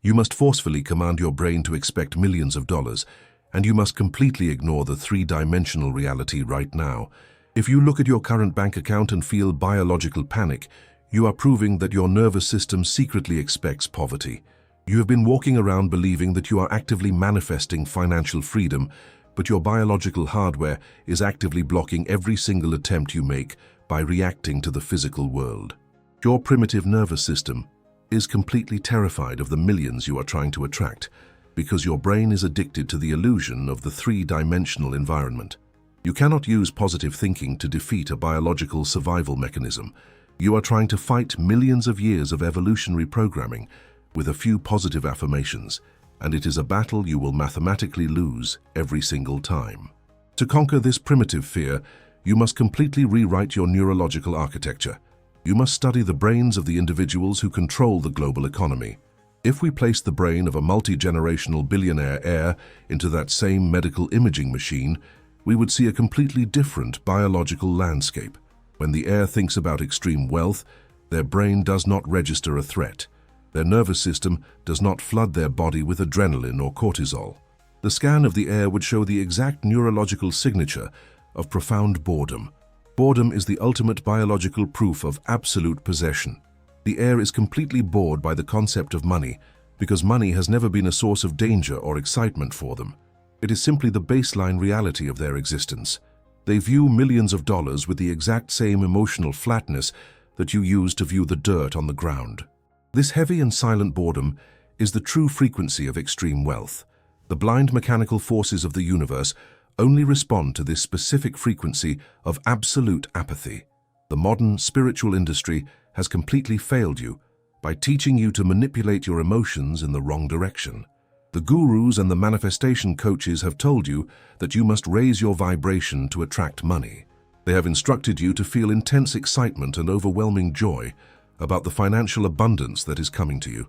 You must forcefully command your brain to expect millions of dollars, and you must completely ignore the three-dimensional reality right now. If you look at your current bank account and feel biological panic, you are proving that your nervous system secretly expects poverty. You have been walking around believing that you are actively manifesting financial freedom, but your biological hardware is actively blocking every single attempt you make by reacting to the physical world. Your primitive nervous system is completely terrified of the millions you are trying to attract because your brain is addicted to the illusion of the three-dimensional environment. You cannot use positive thinking to defeat a biological survival mechanism. You are trying to fight millions of years of evolutionary programming with a few positive affirmations, and it is a battle you will mathematically lose every single time. To conquer this primitive fear, you must completely rewrite your neurological architecture. You must study the brains of the individuals who control the global economy. If we place the brain of a multi-generational billionaire heir into that same medical imaging machine, we would see a completely different biological landscape. When the heir thinks about extreme wealth, their brain does not register a threat. Their nervous system does not flood their body with adrenaline or cortisol. The scan of the heir would show the exact neurological signature of profound boredom. Boredom is the ultimate biological proof of absolute possession. The heir is completely bored by the concept of money because money has never been a source of danger or excitement for them. It is simply the baseline reality of their existence. They view millions of dollars with the exact same emotional flatness that you use to view the dirt on the ground. This heavy and silent boredom is the true frequency of extreme wealth. The blind mechanical forces of the universe only respond to this specific frequency of absolute apathy. The modern spiritual industry has completely failed you by teaching you to manipulate your emotions in the wrong direction. The gurus and the manifestation coaches have told you that you must raise your vibration to attract money. They have instructed you to feel intense excitement and overwhelming joy about the financial abundance that is coming to you.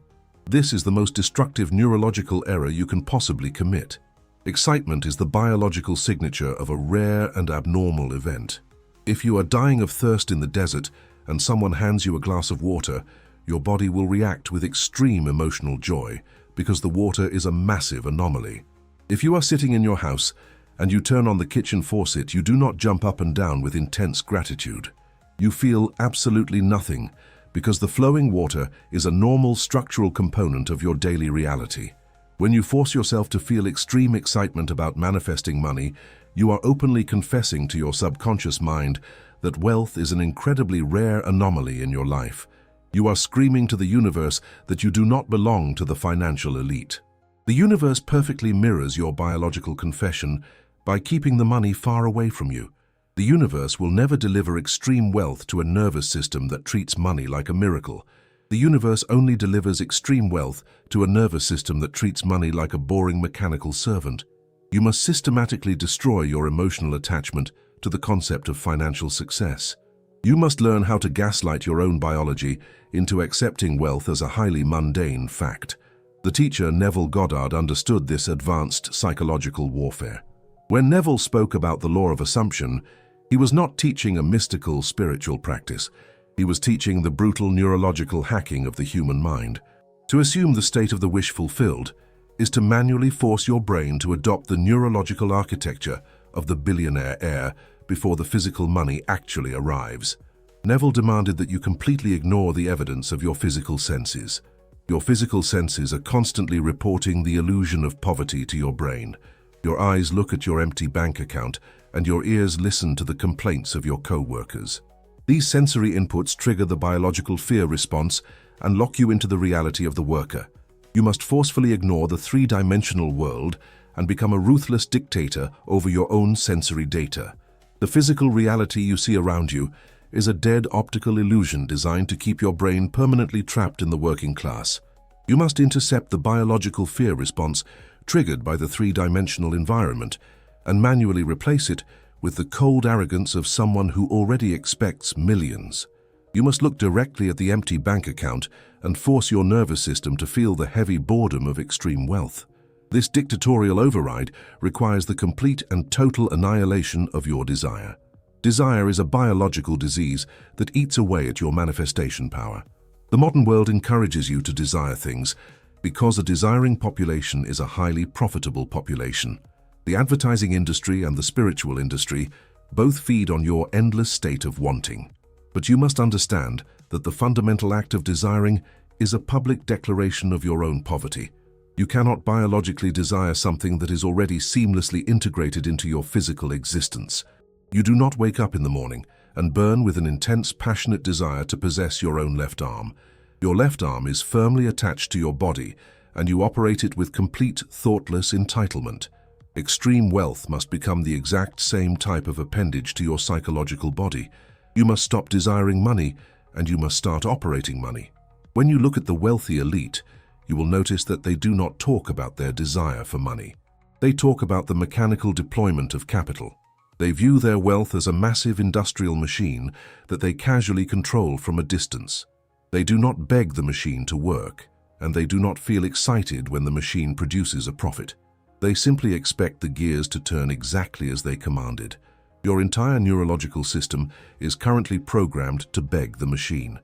This is the most destructive neurological error you can possibly commit. Excitement is the biological signature of a rare and abnormal event. If you are dying of thirst in the desert and someone hands you a glass of water, your body will react with extreme emotional joy because the water is a massive anomaly. If you are sitting in your house and you turn on the kitchen faucet, you do not jump up and down with intense gratitude. You feel absolutely nothing because the flowing water is a normal structural component of your daily reality. When you force yourself to feel extreme excitement about manifesting money, you are openly confessing to your subconscious mind that wealth is an incredibly rare anomaly in your life. You are screaming to the universe that you do not belong to the financial elite. The universe perfectly mirrors your biological confession by keeping the money far away from you. The universe will never deliver extreme wealth to a nervous system that treats money like a miracle. The universe only delivers extreme wealth to a nervous system that treats money like a boring mechanical servant. You must systematically destroy your emotional attachment to the concept of financial success. You must learn how to gaslight your own biology into accepting wealth as a highly mundane fact. The teacher Neville Goddard understood this advanced psychological warfare. When Neville spoke about the law of assumption, he was not teaching a mystical spiritual practice. He was teaching the brutal neurological hacking of the human mind. To assume the state of the wish fulfilled is to manually force your brain to adopt the neurological architecture of the billionaire heir before the physical money actually arrives. Neville demanded that you completely ignore the evidence of your physical senses. Your physical senses are constantly reporting the illusion of poverty to your brain. Your eyes look at your empty bank account, and your ears listen to the complaints of your co-workers. These sensory inputs trigger the biological fear response and lock you into the reality of the worker. You must forcefully ignore the three-dimensional world and become a ruthless dictator over your own sensory data. The physical reality you see around you is a dead optical illusion designed to keep your brain permanently trapped in the working class. You must intercept the biological fear response triggered by the three-dimensional environment and manually replace it with the cold arrogance of someone who already expects millions. You must look directly at the empty bank account and force your nervous system to feel the heavy boredom of extreme wealth. This dictatorial override requires the complete and total annihilation of your desire. Desire is a biological disease that eats away at your manifestation power. The modern world encourages you to desire things, Because a desiring population is a highly profitable population. The advertising industry and the spiritual industry both feed on your endless state of wanting. But you must understand that the fundamental act of desiring is a public declaration of your own poverty. You cannot biologically desire something that is already seamlessly integrated into your physical existence. You do not wake up in the morning and burn with an intense, passionate desire to possess your own left arm. Your left arm is firmly attached to your body, and you operate it with complete, thoughtless entitlement. Extreme wealth must become the exact same type of appendage to your psychological body. You must stop desiring money, and you must start operating money. When you look at the wealthy elite, you will notice that they do not talk about their desire for money. They talk about the mechanical deployment of capital. They view their wealth as a massive industrial machine that they casually control from a distance. They do not beg the machine to work, and they do not feel excited when the machine produces a profit. They simply expect the gears to turn exactly as they commanded. Your entire neurological system is currently programmed to beg the machine.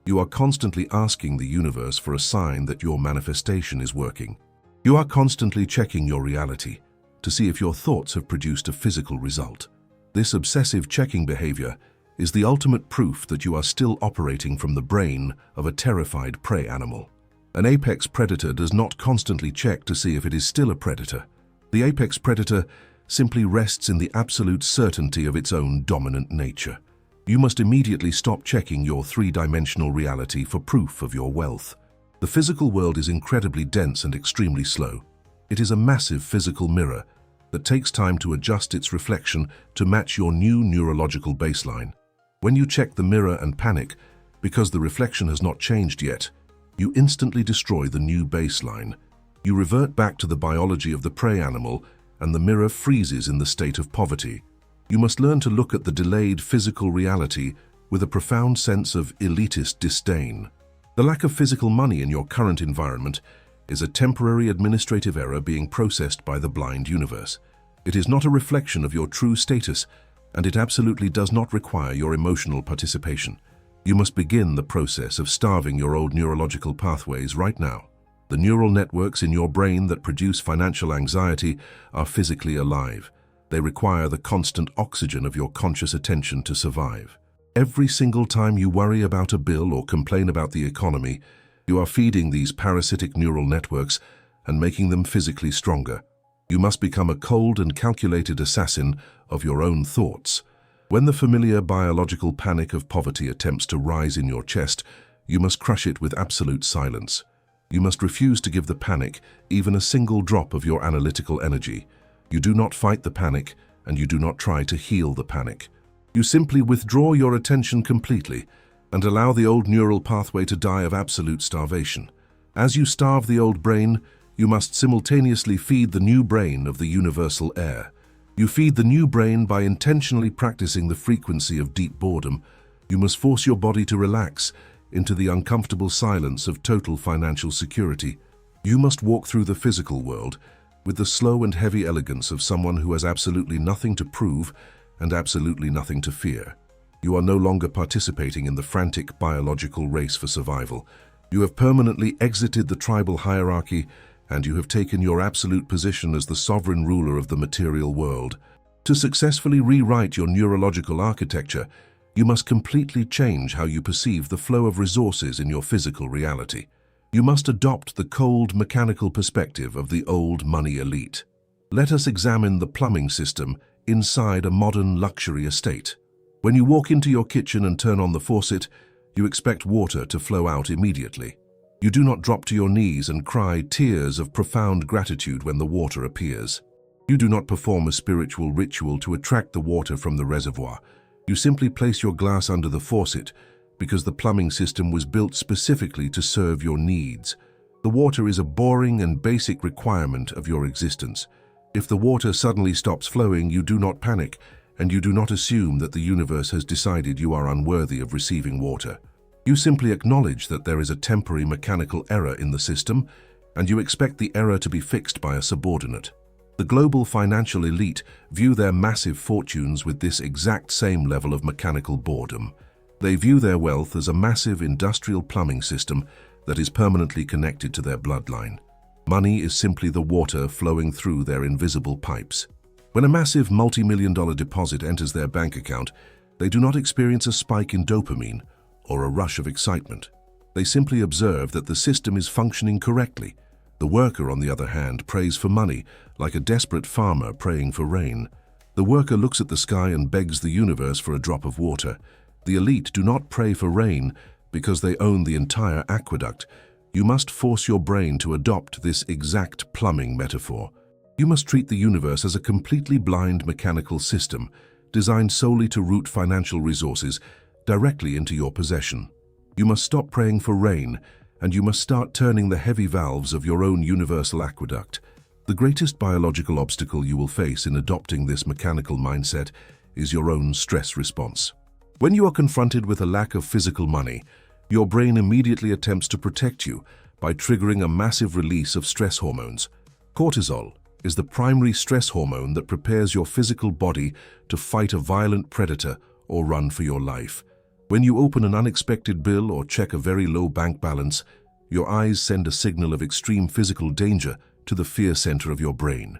You are constantly asking the universe for a sign that your manifestation is working. You are constantly checking your reality to see if your thoughts have produced a physical result. This obsessive checking behavior is the ultimate proof that you are still operating from the brain of a terrified prey animal. An apex predator does not constantly check to see if it is still a predator. The apex predator simply rests in the absolute certainty of its own dominant nature. You must immediately stop checking your three-dimensional reality for proof of your wealth. The physical world is incredibly dense and extremely slow. It is a massive physical mirror that takes time to adjust its reflection to match your new neurological baseline. When you check the mirror and panic because the reflection has not changed yet, you instantly destroy the new baseline. You revert back to the biology of the prey animal, and the mirror freezes in the state of poverty. You must learn to look at the delayed physical reality with a profound sense of elitist disdain. The lack of physical money in your current environment is a temporary administrative error being processed by the blind universe. It is not a reflection of your true status, and it absolutely does not require your emotional participation. You must begin the process of starving your old neurological pathways right now. The neural networks in your brain that produce financial anxiety are physically alive. They require the constant oxygen of your conscious attention to survive. Every single time you worry about a bill or complain about the economy, you are feeding these parasitic neural networks and making them physically stronger. You must become a cold and calculated assassin of your own thoughts. When the familiar biological panic of poverty attempts to rise in your chest, you must crush it with absolute silence. You must refuse to give the panic even a single drop of your analytical energy. You do not fight the panic, and you do not try to heal the panic. You simply withdraw your attention completely and allow the old neural pathway to die of absolute starvation. As you starve the old brain, you must simultaneously feed the new brain of the universal air. You feed the new brain by intentionally practicing the frequency of deep boredom. You must force your body to relax into the uncomfortable silence of total financial security. You must walk through the physical world with the slow and heavy elegance of someone who has absolutely nothing to prove and absolutely nothing to fear. You are no longer participating in the frantic biological race for survival. You have permanently exited the tribal hierarchy, and you have taken your absolute position as the sovereign ruler of the material world. To successfully rewrite your neurological architecture, you must completely change how you perceive the flow of resources in your physical reality. You must adopt the cold, mechanical perspective of the old money elite. Let us examine the plumbing system inside a modern luxury estate. When you walk into your kitchen and turn on the faucet, you expect water to flow out immediately. You do not drop to your knees and cry tears of profound gratitude when the water appears. You do not perform a spiritual ritual to attract the water from the reservoir. You simply place your glass under the faucet because the plumbing system was built specifically to serve your needs. The water is a boring and basic requirement of your existence. If the water suddenly stops flowing, you do not panic, and you do not assume that the universe has decided you are unworthy of receiving water. You simply acknowledge that there is a temporary mechanical error in the system, and you expect the error to be fixed by a subordinate. The global financial elite view their massive fortunes with this exact same level of mechanical boredom. They view their wealth as a massive industrial plumbing system that is permanently connected to their bloodline. Money is simply the water flowing through their invisible pipes. When a massive multi-million-dollar deposit enters their bank account, they do not experience a spike in dopamine or a rush of excitement. They simply observe that the system is functioning correctly. The worker, on the other hand, prays for money, like a desperate farmer praying for rain. The worker looks at the sky and begs the universe for a drop of water. The elite do not pray for rain because they own the entire aqueduct. You must force your brain to adopt this exact plumbing metaphor. You must treat the universe as a completely blind mechanical system, designed solely to route financial resources directly into your possession. You must stop praying for rain, and you must start turning the heavy valves of your own universal aqueduct. The greatest biological obstacle you will face in adopting this mechanical mindset is your own stress response. When you are confronted with a lack of physical money, your brain immediately attempts to protect you by triggering a massive release of stress hormones. Cortisol is the primary stress hormone that prepares your physical body to fight a violent predator or run for your life. When you open an unexpected bill or check a very low bank balance, your eyes send a signal of extreme physical danger to the fear center of your brain.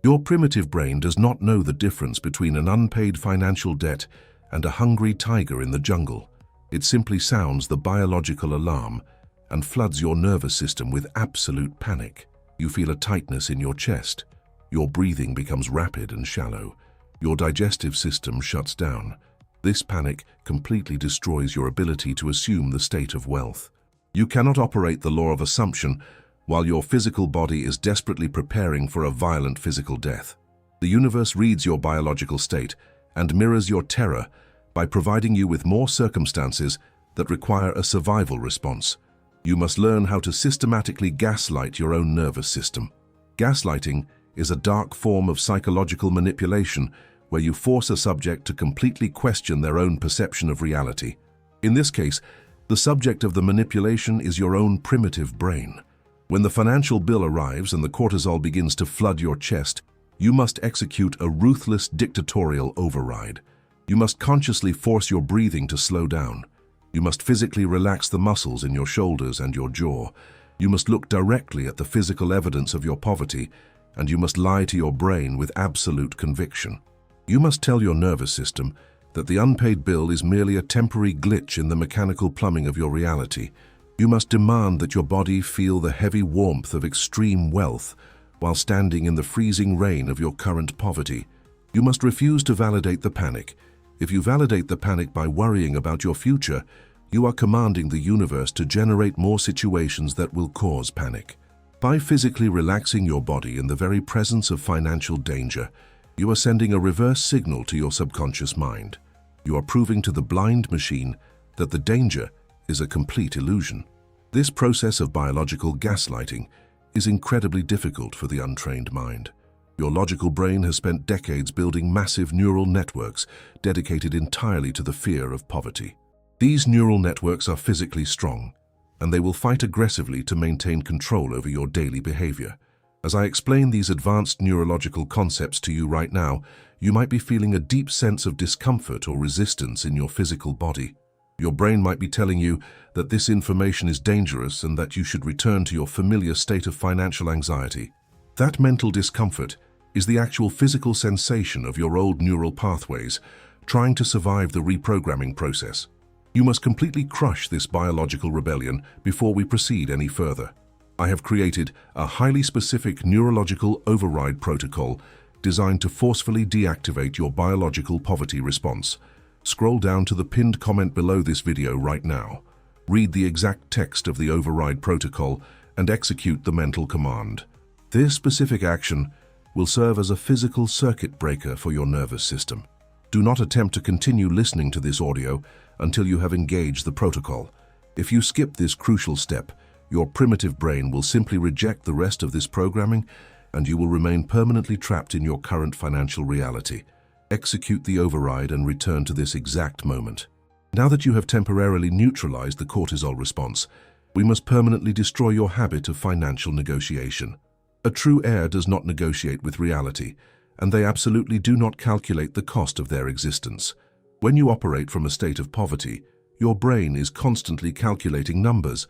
Your primitive brain does not know the difference between an unpaid financial debt and a hungry tiger in the jungle. It simply sounds the biological alarm and floods your nervous system with absolute panic. You feel a tightness in your chest. Your breathing becomes rapid and shallow. Your digestive system shuts down. This panic completely destroys your ability to assume the state of wealth. You cannot operate the law of assumption while your physical body is desperately preparing for a violent physical death. The universe reads your biological state and mirrors your terror by providing you with more circumstances that require a survival response. You must learn how to systematically gaslight your own nervous system. Gaslighting is a dark form of psychological manipulation where you force a subject to completely question their own perception of reality. In this case, the subject of the manipulation is your own primitive brain. When the financial bill arrives and the cortisol begins to flood your chest, you must execute a ruthless dictatorial override. You must consciously force your breathing to slow down. You must physically relax the muscles in your shoulders and your jaw. You must look directly at the physical evidence of your poverty, and you must lie to your brain with absolute conviction. You must tell your nervous system that the unpaid bill is merely a temporary glitch in the mechanical plumbing of your reality. You must demand that your body feel the heavy warmth of extreme wealth while standing in the freezing rain of your current poverty. You must refuse to validate the panic. If you validate the panic by worrying about your future, you are commanding the universe to generate more situations that will cause panic. By physically relaxing your body in the very presence of financial danger, you are sending a reverse signal to your subconscious mind. You are proving to the blind machine that the danger is a complete illusion. This process of biological gaslighting is incredibly difficult for the untrained mind. Your logical brain has spent decades building massive neural networks dedicated entirely to the fear of poverty. These neural networks are physically strong, and they will fight aggressively to maintain control over your daily behavior. As I explain these advanced neurological concepts to you right now, you might be feeling a deep sense of discomfort or resistance in your physical body. Your brain might be telling you that this information is dangerous and that you should return to your familiar state of financial anxiety. That mental discomfort is the actual physical sensation of your old neural pathways trying to survive the reprogramming process. You must completely crush this biological rebellion before we proceed any further. I have created a highly specific neurological override protocol designed to forcefully deactivate your biological poverty response. Scroll down to the pinned comment below this video right now. Read the exact text of the override protocol and execute the mental command. This specific action will serve as a physical circuit breaker for your nervous system. Do not attempt to continue listening to this audio until you have engaged the protocol. If you skip this crucial step, your primitive brain will simply reject the rest of this programming and you will remain permanently trapped in your current financial reality. Execute the override and return to this exact moment. Now that you have temporarily neutralized the cortisol response, we must permanently destroy your habit of financial negotiation. A true heir does not negotiate with reality, and they absolutely do not calculate the cost of their existence. When you operate from a state of poverty, your brain is constantly calculating numbers.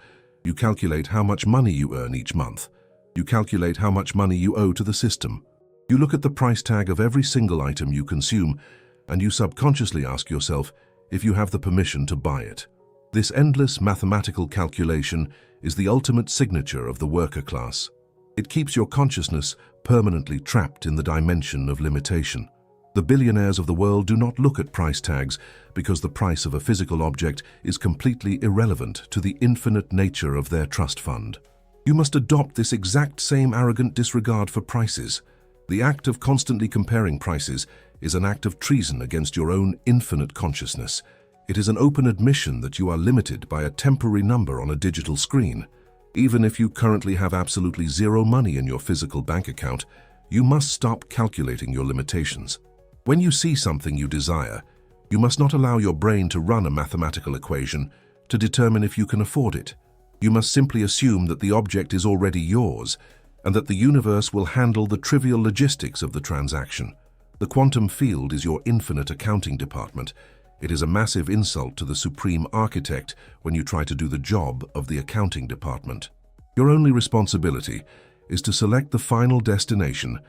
You calculate how much money you earn each month. You calculate how much money you owe to the system. You look at the price tag of every single item you consume, and you subconsciously ask yourself if you have the permission to buy it. This endless mathematical calculation is the ultimate signature of the worker class. It keeps your consciousness permanently trapped in the dimension of limitation. The billionaires of the world do not look at price tags because the price of a physical object is completely irrelevant to the infinite nature of their trust fund. You must adopt this exact same arrogant disregard for prices. The act of constantly comparing prices is an act of treason against your own infinite consciousness. It is an open admission that you are limited by a temporary number on a digital screen. Even if you currently have absolutely zero money in your physical bank account, you must stop calculating your limitations. When you see something you desire, you must not allow your brain to run a mathematical equation to determine if you can afford it. You must simply assume that the object is already yours and that the universe will handle the trivial logistics of the transaction. The quantum field is your infinite accounting department. It is a massive insult to the supreme architect when you try to do the job of the accounting department. Your only responsibility is to select the final destination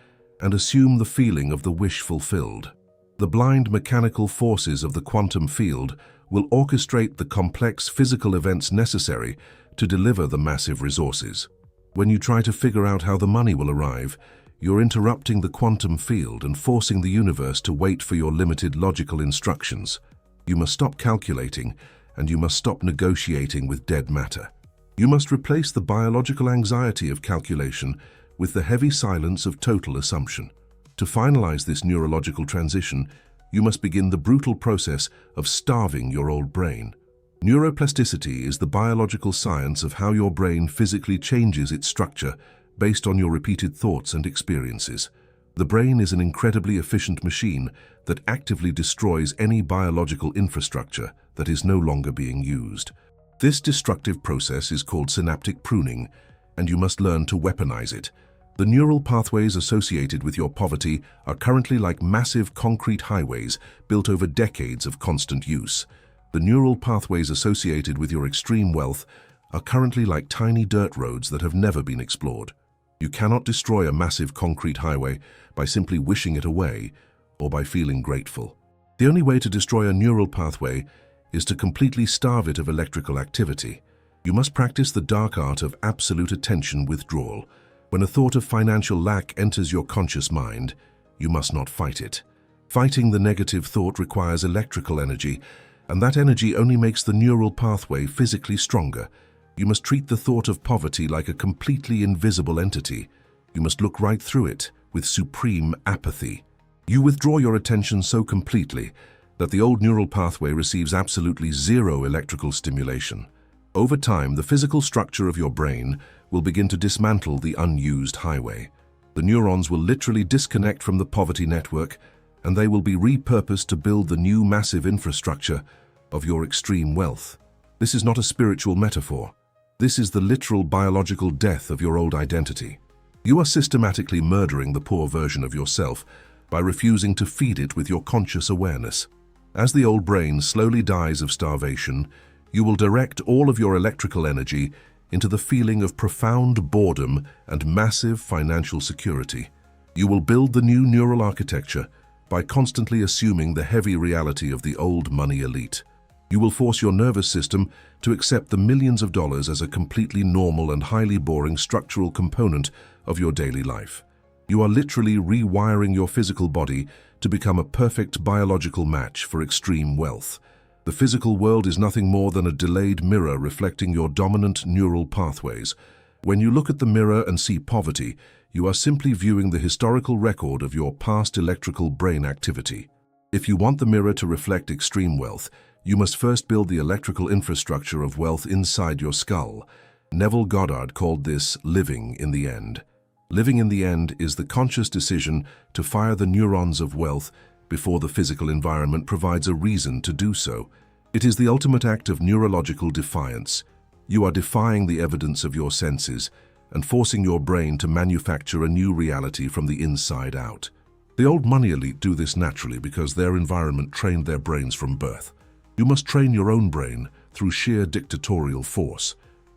and assume the feeling of the wish fulfilled. The blind mechanical forces of the quantum field will orchestrate the complex physical events necessary to deliver the massive resources. When you try to figure out how the money will arrive, you're interrupting the quantum field and forcing the universe to wait for your limited logical instructions. You must stop calculating, and you must stop negotiating with dead matter. You must replace the biological anxiety of calculation with the heavy silence of total assumption. To finalize this neurological transition, you must begin the brutal process of starving your old brain. Neuroplasticity is the biological science of how your brain physically changes its structure based on your repeated thoughts and experiences. The brain is an incredibly efficient machine that actively destroys any biological infrastructure that is no longer being used. This destructive process is called synaptic pruning, and you must learn to weaponize it. The neural pathways associated with your poverty are currently like massive concrete highways built over decades of constant use. The neural pathways associated with your extreme wealth are currently like tiny dirt roads that have never been explored. You cannot destroy a massive concrete highway by simply wishing it away or by feeling grateful. The only way to destroy a neural pathway is to completely starve it of electrical activity. You must practice the dark art of absolute attention withdrawal. When a thought of financial lack enters your conscious mind, you must not fight it. Fighting the negative thought requires electrical energy, and that energy only makes the neural pathway physically stronger. You must treat the thought of poverty like a completely invisible entity. You must look right through it with supreme apathy. You withdraw your attention so completely that the old neural pathway receives absolutely zero electrical stimulation. Over time, the physical structure of your brain will begin to dismantle the unused highway. The neurons will literally disconnect from the poverty network, and they will be repurposed to build the new massive infrastructure of your extreme wealth. This is not a spiritual metaphor. This is the literal biological death of your old identity. You are systematically murdering the poor version of yourself by refusing to feed it with your conscious awareness. As the old brain slowly dies of starvation, you will direct all of your electrical energy into the feeling of profound boredom and massive financial security. You will build the new neural architecture by constantly assuming the heavy reality of the old money elite. You will force your nervous system to accept the millions of dollars as a completely normal and highly boring structural component of your daily life. You are literally rewiring your physical body to become a perfect biological match for extreme wealth. The physical world is nothing more than a delayed mirror reflecting your dominant neural pathways. When you look at the mirror and see poverty, you are simply viewing the historical record of your past electrical brain activity. If you want the mirror to reflect extreme wealth, you must first build the electrical infrastructure of wealth inside your skull. Neville Goddard called this living in the end. Living in the end is the conscious decision to fire the neurons of wealth before the physical environment provides a reason to do so. It is the ultimate act of neurological defiance. You are defying the evidence of your senses and forcing your brain to manufacture a new reality from the inside out. The old money elite do this naturally because their environment trained their brains from birth. You must train your own brain through sheer dictatorial force.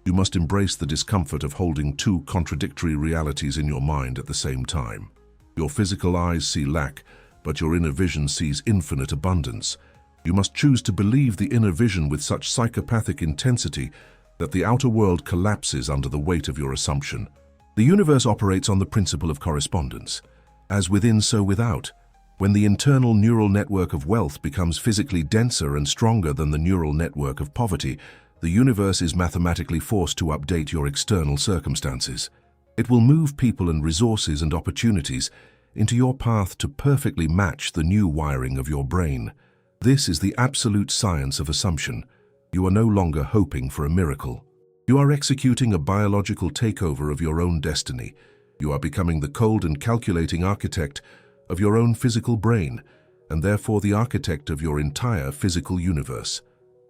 You must embrace the discomfort of holding two contradictory realities in your mind at the same time. Your physical eyes see lack, but your inner vision sees infinite abundance. You must choose to believe the inner vision with such psychopathic intensity that the outer world collapses under the weight of your assumption. The universe operates on the principle of correspondence. As within, so without. When the internal neural network of wealth becomes physically denser and stronger than the neural network of poverty, the universe is mathematically forced to update your external circumstances. It will move people and resources and opportunities into your path to perfectly match the new wiring of your brain. This is the absolute science of assumption. You are no longer hoping for a miracle. You are executing a biological takeover of your own destiny. You are becoming the cold and calculating architect of your own physical brain, and therefore the architect of your entire physical universe.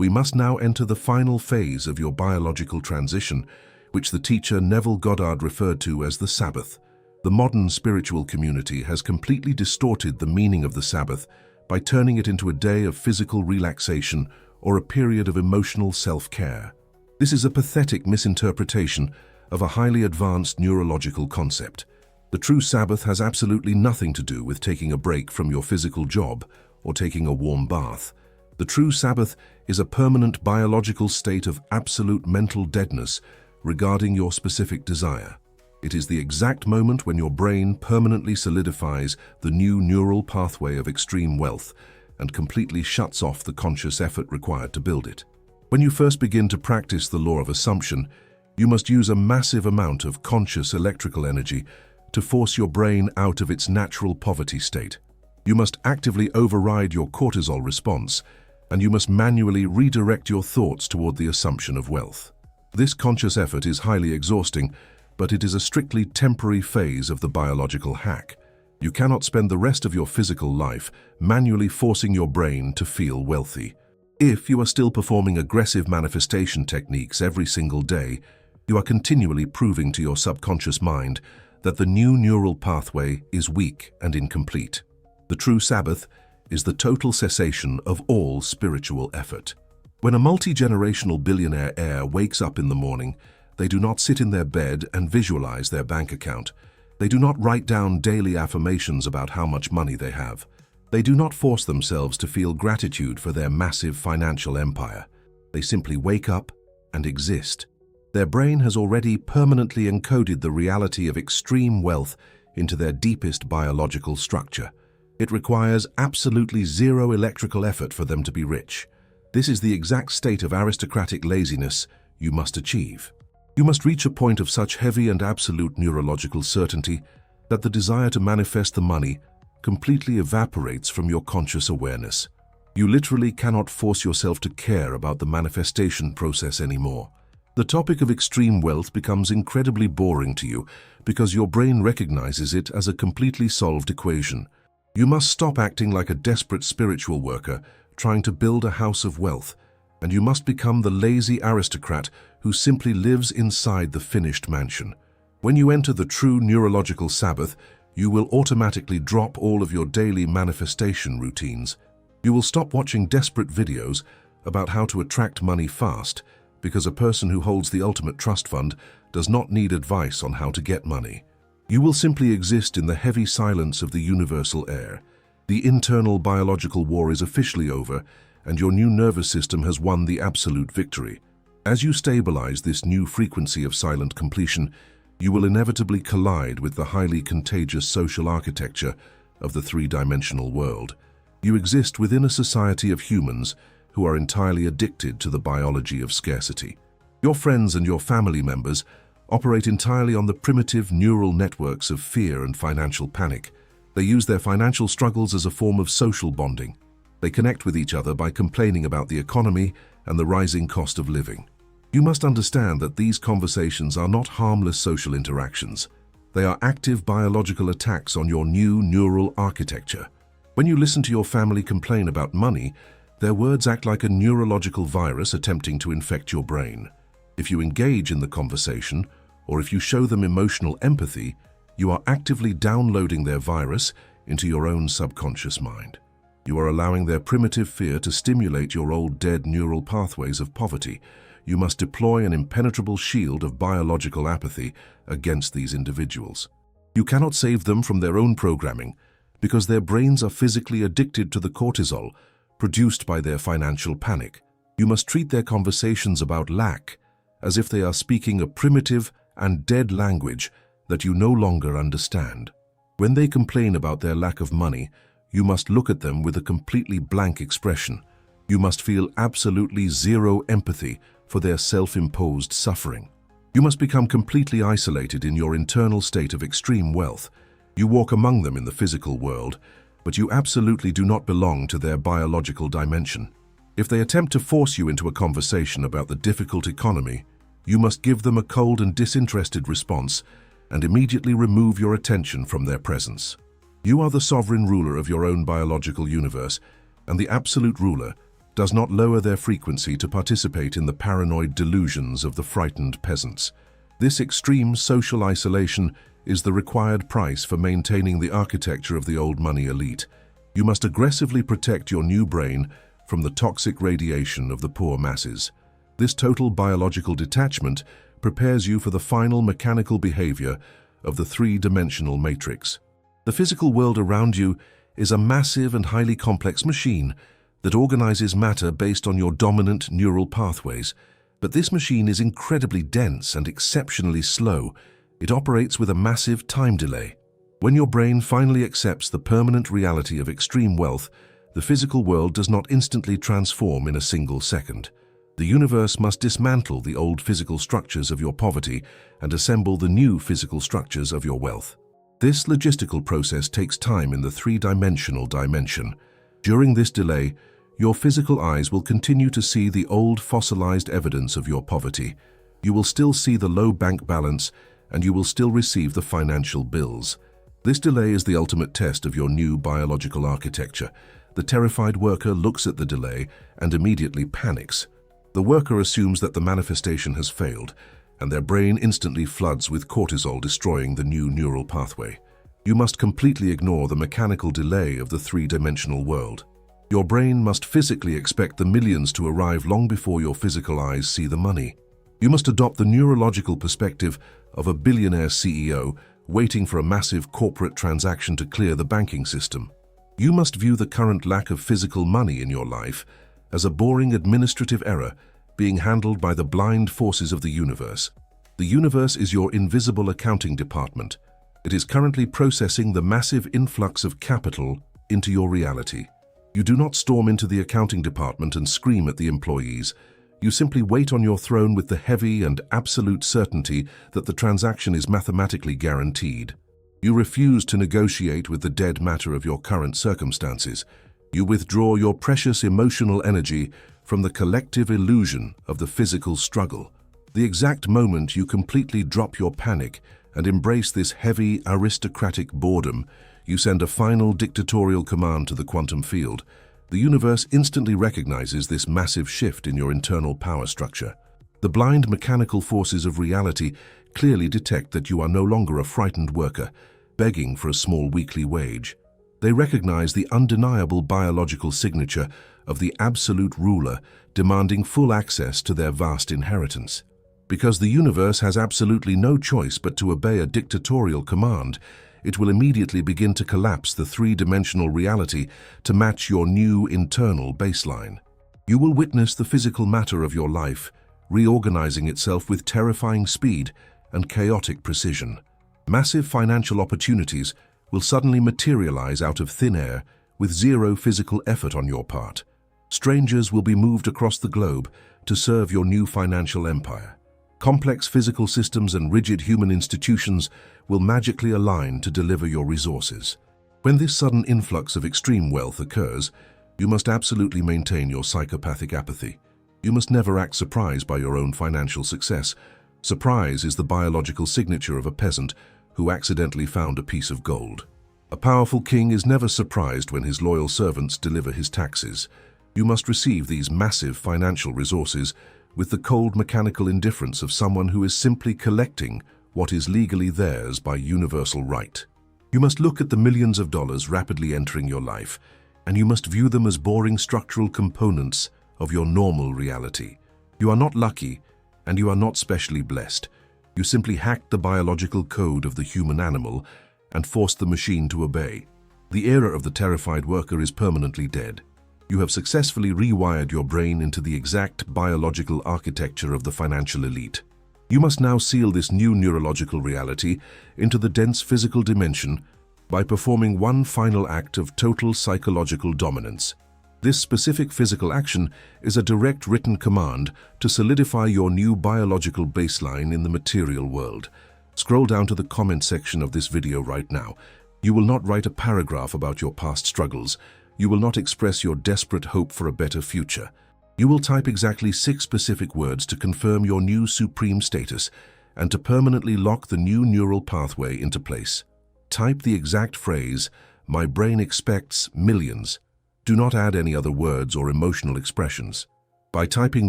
We must now enter the final phase of your biological transition, which the teacher Neville Goddard referred to as the Sabbath. The modern spiritual community has completely distorted the meaning of the Sabbath by turning it into a day of physical relaxation or a period of emotional self-care. This is a pathetic misinterpretation of a highly advanced neurological concept. The true Sabbath has absolutely nothing to do with taking a break from your physical job or taking a warm bath. The true Sabbath is a permanent biological state of absolute mental deadness regarding your specific desire. It is the exact moment when your brain permanently solidifies the new neural pathway of extreme wealth and completely shuts off the conscious effort required to build it. When you first begin to practice the law of assumption, you must use a massive amount of conscious electrical energy to force your brain out of its natural poverty state. You must actively override your cortisol response, and you must manually redirect your thoughts toward the assumption of wealth. This conscious effort is highly exhausting, but it is a strictly temporary phase of the biological hack. You cannot spend the rest of your physical life manually forcing your brain to feel wealthy. If you are still performing aggressive manifestation techniques every single day, you are continually proving to your subconscious mind that the new neural pathway is weak and incomplete. The true Sabbath is the total cessation of all spiritual effort. When a multi-generational billionaire heir wakes up in the morning, they do not sit in their bed and visualize their bank account. They do not write down daily affirmations about how much money they have. They do not force themselves to feel gratitude for their massive financial empire. They simply wake up and exist. Their brain has already permanently encoded the reality of extreme wealth into their deepest biological structure. It requires absolutely zero electrical effort for them to be rich. This is the exact state of aristocratic laziness you must achieve. You must reach a point of such heavy and absolute neurological certainty that the desire to manifest the money completely evaporates from your conscious awareness. You literally cannot force yourself to care about the manifestation process anymore. The topic of extreme wealth becomes incredibly boring to you because your brain recognizes it as a completely solved equation. You must stop acting like a desperate spiritual worker trying to build a house of wealth, and you must become the lazy aristocrat who simply lives inside the finished mansion. When you enter the true neurological Sabbath, you will automatically drop all of your daily manifestation routines. You will stop watching desperate videos about how to attract money fast, because a person who holds the ultimate trust fund does not need advice on how to get money. You will simply exist in the heavy silence of the universal air. The internal biological war is officially over, and your new nervous system has won the absolute victory. As you stabilize this new frequency of silent completion, you will inevitably collide with the highly contagious social architecture of the three-dimensional world. You exist within a society of humans who are entirely addicted to the biology of scarcity. Your friends and your family members operate entirely on the primitive neural networks of fear and financial panic. They use their financial struggles as a form of social bonding. They connect with each other by complaining about the economy and the rising cost of living. You must understand that these conversations are not harmless social interactions. They are active biological attacks on your new neural architecture. When you listen to your family complain about money, their words act like a neurological virus attempting to infect your brain. If you engage in the conversation, or if you show them emotional empathy, you are actively downloading their virus into your own subconscious mind. You are allowing their primitive fear to stimulate your old dead neural pathways of poverty. you must deploy an impenetrable shield of biological apathy against these individuals. You cannot save them from their own programming because their brains are physically addicted to the cortisol produced by their financial panic. You must treat their conversations about lack as if they are speaking a primitive and dead language that you no longer understand. When they complain about their lack of money, you must look at them with a completely blank expression. You must feel absolutely zero empathy for their self-imposed suffering. You must become completely isolated in your internal state of extreme wealth. You walk among them in the physical world, but you absolutely do not belong to their biological dimension. If they attempt to force you into a conversation about the difficult economy, you must give them a cold and disinterested response and immediately remove your attention from their presence. You are the sovereign ruler of your own biological universe, and the absolute ruler does not lower their frequency to participate in the paranoid delusions of the frightened peasants. This extreme social isolation is the required price for maintaining the architecture of the old money elite. You must aggressively protect your new brain from the toxic radiation of the poor masses. This total biological detachment prepares you for the final mechanical behavior of the three-dimensional matrix. The physical world around you is a massive and highly complex machine that organizes matter based on your dominant neural pathways. But this machine is incredibly dense and exceptionally slow. It operates with a massive time delay. When your brain finally accepts the permanent reality of extreme wealth, the physical world does not instantly transform in a single second. The universe must dismantle the old physical structures of your poverty and assemble the new physical structures of your wealth. This logistical process takes time in the three-dimensional dimension. During this delay, your physical eyes will continue to see the old fossilized evidence of your poverty. You will still see the low bank balance, and you will still receive the financial bills. This delay is the ultimate test of your new biological architecture. The terrified worker looks at the delay and immediately panics. The worker assumes that the manifestation has failed, and their brain instantly floods with cortisol, destroying the new neural pathway. You must completely ignore the mechanical delay of the three-dimensional world. Your brain must physically expect the millions to arrive long before your physical eyes see the money. You must adopt the neurological perspective of a billionaire CEO waiting for a massive corporate transaction to clear the banking system. You must view the current lack of physical money in your life as a boring administrative error being handled by the blind forces of the universe. The universe is your invisible accounting department. It is currently processing the massive influx of capital into your reality. You do not storm into the accounting department and scream at the employees. You simply wait on your throne with the heavy and absolute certainty that the transaction is mathematically guaranteed. You refuse to negotiate with the dead matter of your current circumstances. You withdraw your precious emotional energy from the collective illusion of the physical struggle. The exact moment you completely drop your panic and embrace this heavy, aristocratic boredom, you send a final dictatorial command to the quantum field. The universe instantly recognizes this massive shift in your internal power structure. The blind mechanical forces of reality clearly detect that you are no longer a frightened worker, begging for a small weekly wage. They recognize the undeniable biological signature of the absolute ruler demanding full access to their vast inheritance. Because the universe has absolutely no choice but to obey a dictatorial command, it will immediately begin to collapse the three-dimensional reality to match your new internal baseline. You will witness the physical matter of your life reorganizing itself with terrifying speed and chaotic precision. Massive financial opportunities will suddenly materialize out of thin air with zero physical effort on your part. Strangers will be moved across the globe to serve your new financial empire. Complex physical systems and rigid human institutions will magically align to deliver your resources. When this sudden influx of extreme wealth occurs, you must absolutely maintain your psychopathic apathy. You must never act surprised by your own financial success. Surprise is the biological signature of a peasant who accidentally found a piece of gold. A powerful king is never surprised when his loyal servants deliver his taxes. You must receive these massive financial resources with the cold mechanical indifference of someone who is simply collecting what is legally theirs by universal right. You must look at the millions of dollars rapidly entering your life, and you must view them as boring structural components of your normal reality. You are not lucky, and you are not specially blessed. You simply hacked the biological code of the human animal and forced the machine to obey. The era of the terrified worker is permanently dead. You have successfully rewired your brain into the exact biological architecture of the financial elite. You must now seal this new neurological reality into the dense physical dimension by performing one final act of total psychological dominance. This specific physical action is a direct written command to solidify your new biological baseline in the material world. Scroll down to the comment section of this video right now. You will not write a paragraph about your past struggles. You will not express your desperate hope for a better future. You will type exactly 6 specific words to confirm your new supreme status and to permanently lock the new neural pathway into place. Type the exact phrase, "My brain expects millions." Do not add any other words or emotional expressions. By typing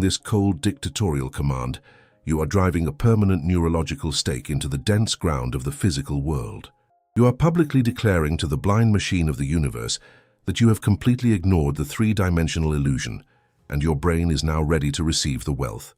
this cold dictatorial command, you are driving a permanent neurological stake into the dense ground of the physical world. You are publicly declaring to the blind machine of the universe that you have completely ignored the three-dimensional illusion, and your brain is now ready to receive the wealth.